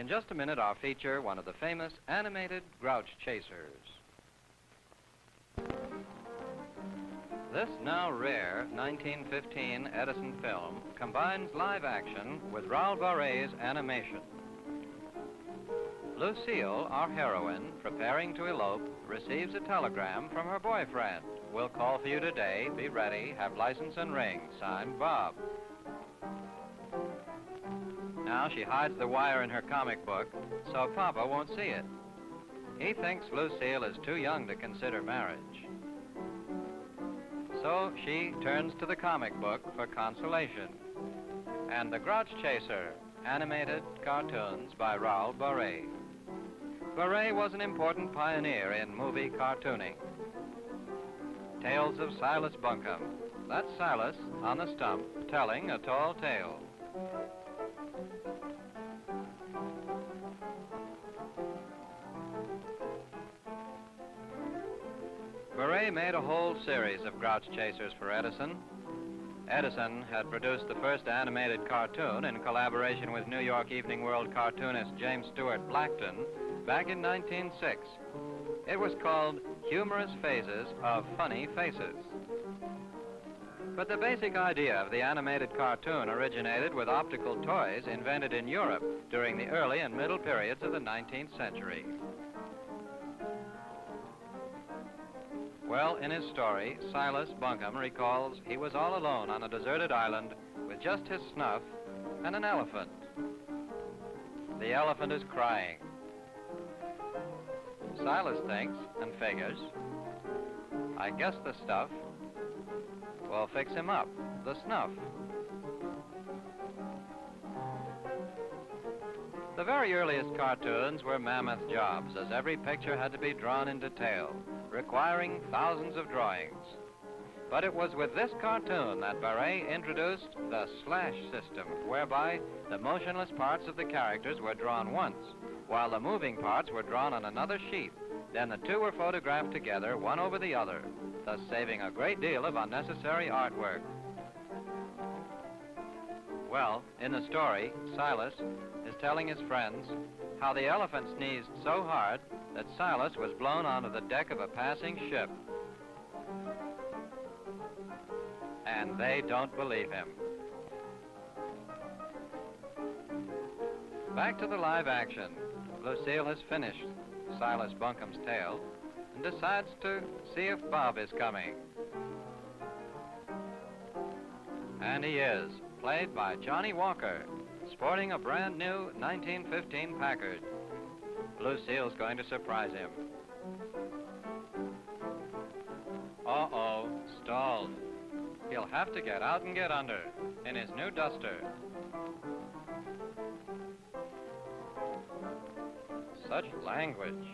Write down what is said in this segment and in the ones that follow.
In just a minute, I'll feature one of the famous animated Grouch Chasers. This now rare 1915 Edison film combines live action with Raoul Barré's animation. Lucille, our heroine, preparing to elope, receives a telegram from her boyfriend. "We'll call for you today. Be ready. Have license and ring. Signed, Bob." Now she hides the wire in her comic book so Papa won't see it. He thinks Lucille is too young to consider marriage. So she turns to the comic book for consolation. And the Grouch Chaser, animated cartoons by Raoul Barré. Barré was an important pioneer in movie cartooning. Tales of Silas Buncombe. That's Silas on the stump telling a tall tale. Barré made a whole series of Grouch Chasers for Edison. Edison had produced the first animated cartoon in collaboration with New York Evening World cartoonist James Stewart Blackton back in 1906. It was called Humorous Phases of Funny Faces. But the basic idea of the animated cartoon originated with optical toys invented in Europe during the early and middle periods of the 19th century. Well, in his story, Silas Buncombe recalls he was all alone on a deserted island with just his snuff and an elephant. The elephant is crying. Silas thinks and figures, I guess the stuff will fix him up, the snuff. The very earliest cartoons were mammoth jobs, as every picture had to be drawn in detail, requiring thousands of drawings. But it was with this cartoon that Barré introduced the slash system, whereby the motionless parts of the characters were drawn once, while the moving parts were drawn on another sheet. Then the two were photographed together, one over the other, thus saving a great deal of unnecessary artwork. Well, in the story, Silas is telling his friends how the elephant sneezed so hard that Silas was blown onto the deck of a passing ship. And they don't believe him. Back to the live action. Lucille has finished Silas Buncombe's tale and decides to see if Bob is coming. And he is, played by Johnny Walker, sporting a brand new 1915 Packard. Lucille's going to surprise him. Uh-oh, stalled. He'll have to get out and get under in his new duster. Such language.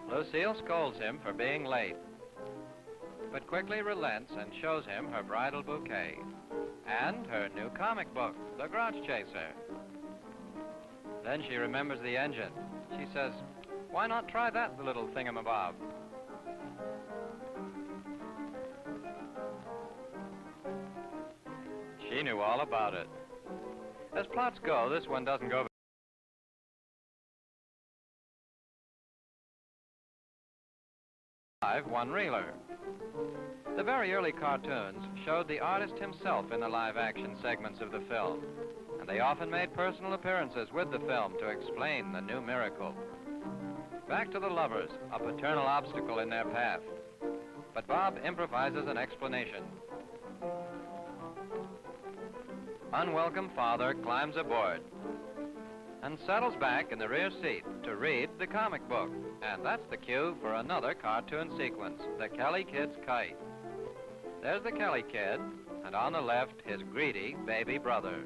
Lucille scolds him for being late, but quickly relents and shows him her bridal bouquet and her new comic book, The Grouch Chaser. Then she remembers the engine. She says, "Why not try that little thingamabob?" She knew all about it. As plots go, this one doesn't go live one-reeler. The very early cartoons showed the artist himself in the live-action segments of the film, and they often made personal appearances with the film to explain the new miracle. Back to the lovers, a paternal obstacle in their path. But Bob improvises an explanation. Unwelcome father climbs aboard and settles back in the rear seat to read the comic book. And that's the cue for another cartoon sequence, the Kelly Kid's kite. There's the Kelly Kid, and on the left, his greedy baby brother.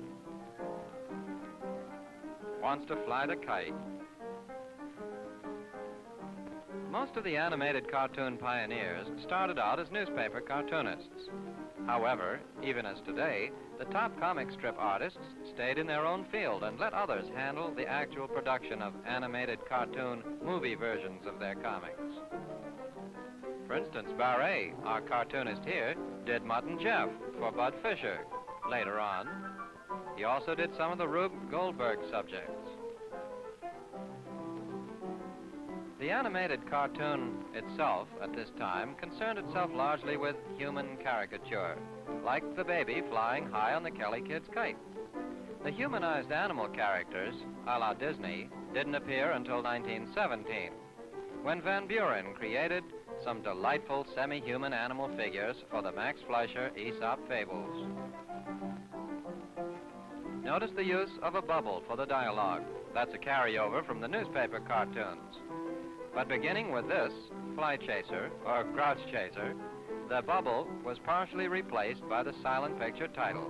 Wants to fly the kite. Most of the animated cartoon pioneers started out as newspaper cartoonists. However, even as today, the top comic strip artists stayed in their own field and let others handle the actual production of animated cartoon movie versions of their comics. For instance, Barret, our cartoonist here, did Mutt and Jeff for Bud Fisher later on. He also did some of the Rube Goldberg subjects. The animated cartoon itself at this time concerned itself largely with human caricature, like the baby flying high on the Kelly Kid's kite. The humanized animal characters, a la Disney, didn't appear until 1917, when Van Buren created some delightful semi-human animal figures for the Max Fleischer Aesop Fables. Notice the use of a bubble for the dialogue. That's a carryover from the newspaper cartoons. But beginning with this, Fly Chaser, or Grouch Chaser, the bubble was partially replaced by the silent picture title.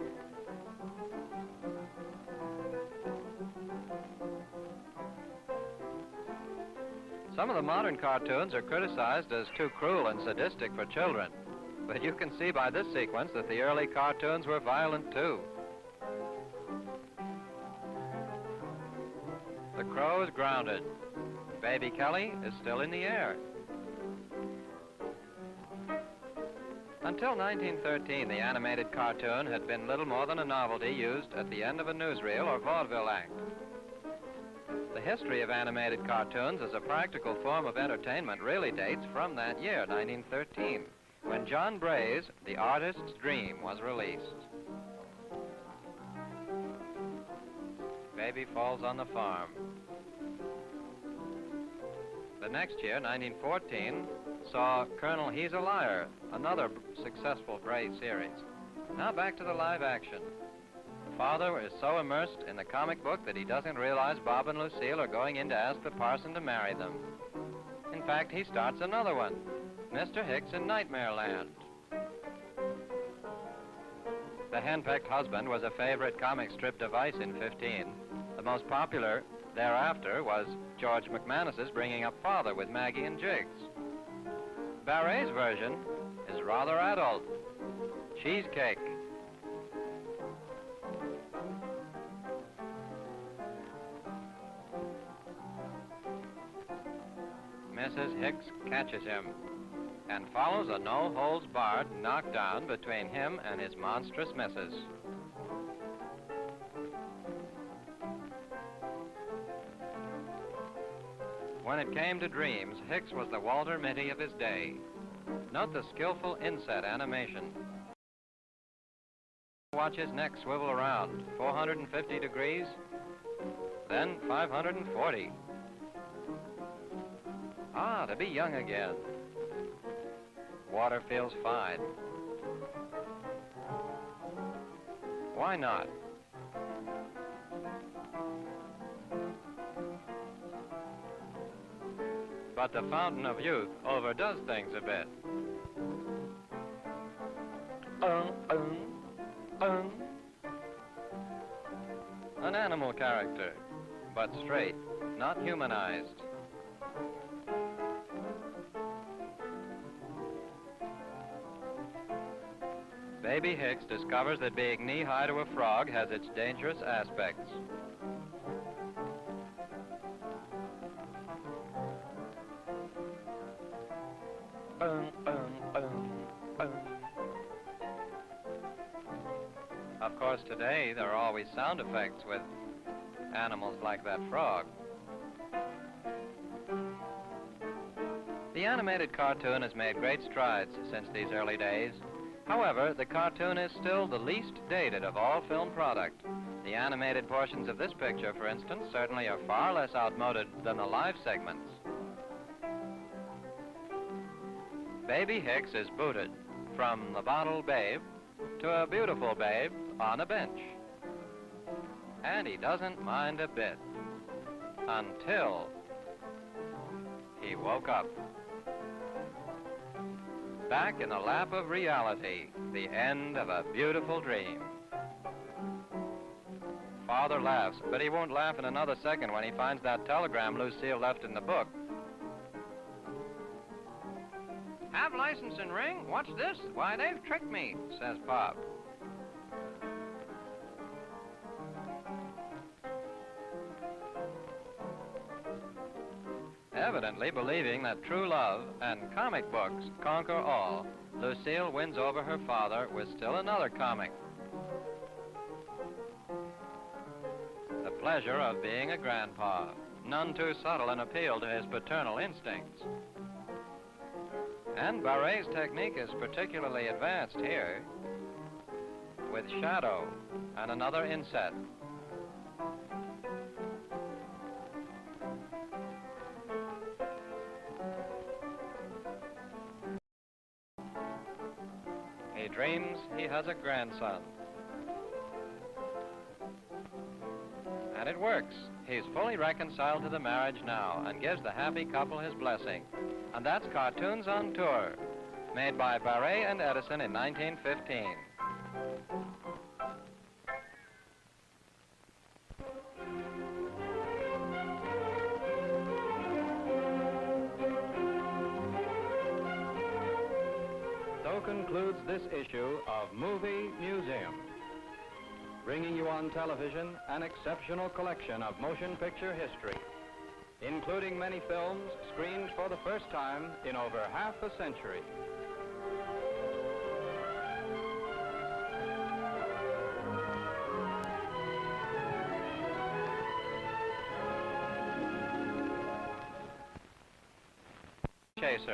Some of the modern cartoons are criticized as too cruel and sadistic for children, but you can see by this sequence that the early cartoons were violent too. The crow is grounded. Baby Kelly is still in the air. Until 1913, the animated cartoon had been little more than a novelty used at the end of a newsreel or vaudeville act. The history of animated cartoons as a practical form of entertainment really dates from that year, 1913, when John Bray's The Artist's Dream was released. Baby falls on the farm. The next year, 1914, saw Colonel He's a Liar, another successful Bray series. Now back to the live action. Father is so immersed in the comic book that he doesn't realize Bob and Lucille are going in to ask the parson to marry them. In fact, he starts another one, Mr. Hicks in Nightmare Land. The Henpecked Husband was a favorite comic strip device in 15. The most popular thereafter was George McManus's Bringing Up Father with Maggie and Jiggs. Barret's version is rather adult. Cheesecake. Mrs. Hicks catches him and follows a no-holds-barred knockdown between him and his monstrous missus. When it came to dreams, Hicks was the Walter Mitty of his day. Note the skillful inset animation. Watch his neck swivel around, 450 degrees, then 540. Ah, to be young again. Water feels fine. Why not? But the fountain of youth overdoes things a bit. An animal character, but straight, not humanized. Baby Hicks discovers that being knee-high to a frog has its dangerous aspects. Of course, today there are always sound effects with animals like that frog. The animated cartoon has made great strides since these early days. However, the cartoon is still the least dated of all film product. The animated portions of this picture, for instance, certainly are far less outmoded than the live segments. Baby Hicks is booted from the bottle babe to a beautiful babe on a bench. And he doesn't mind a bit until he woke up. Back in the lap of reality, the end of a beautiful dream. Father laughs, but he won't laugh in another second when he finds that telegram Lucille left in the book. Have license and ring? What's this? Why, they've tricked me, says Pop. Heavens. confidently believing that true love and comic books conquer all, Lucille wins over her father with still another comic. The pleasure of being a grandpa, none too subtle an appeal to his paternal instincts. And Barré's technique is particularly advanced here, with shadow and another inset. He dreams he has a grandson. And it works. He's fully reconciled to the marriage now and gives the happy couple his blessing. And that's Cartoons on Tour, made by Barré and Edison in 1915. So concludes this issue of Movie Museum, bringing you on television an exceptional collection of motion picture history, including many films screened for the first time in over half a century. Chaser.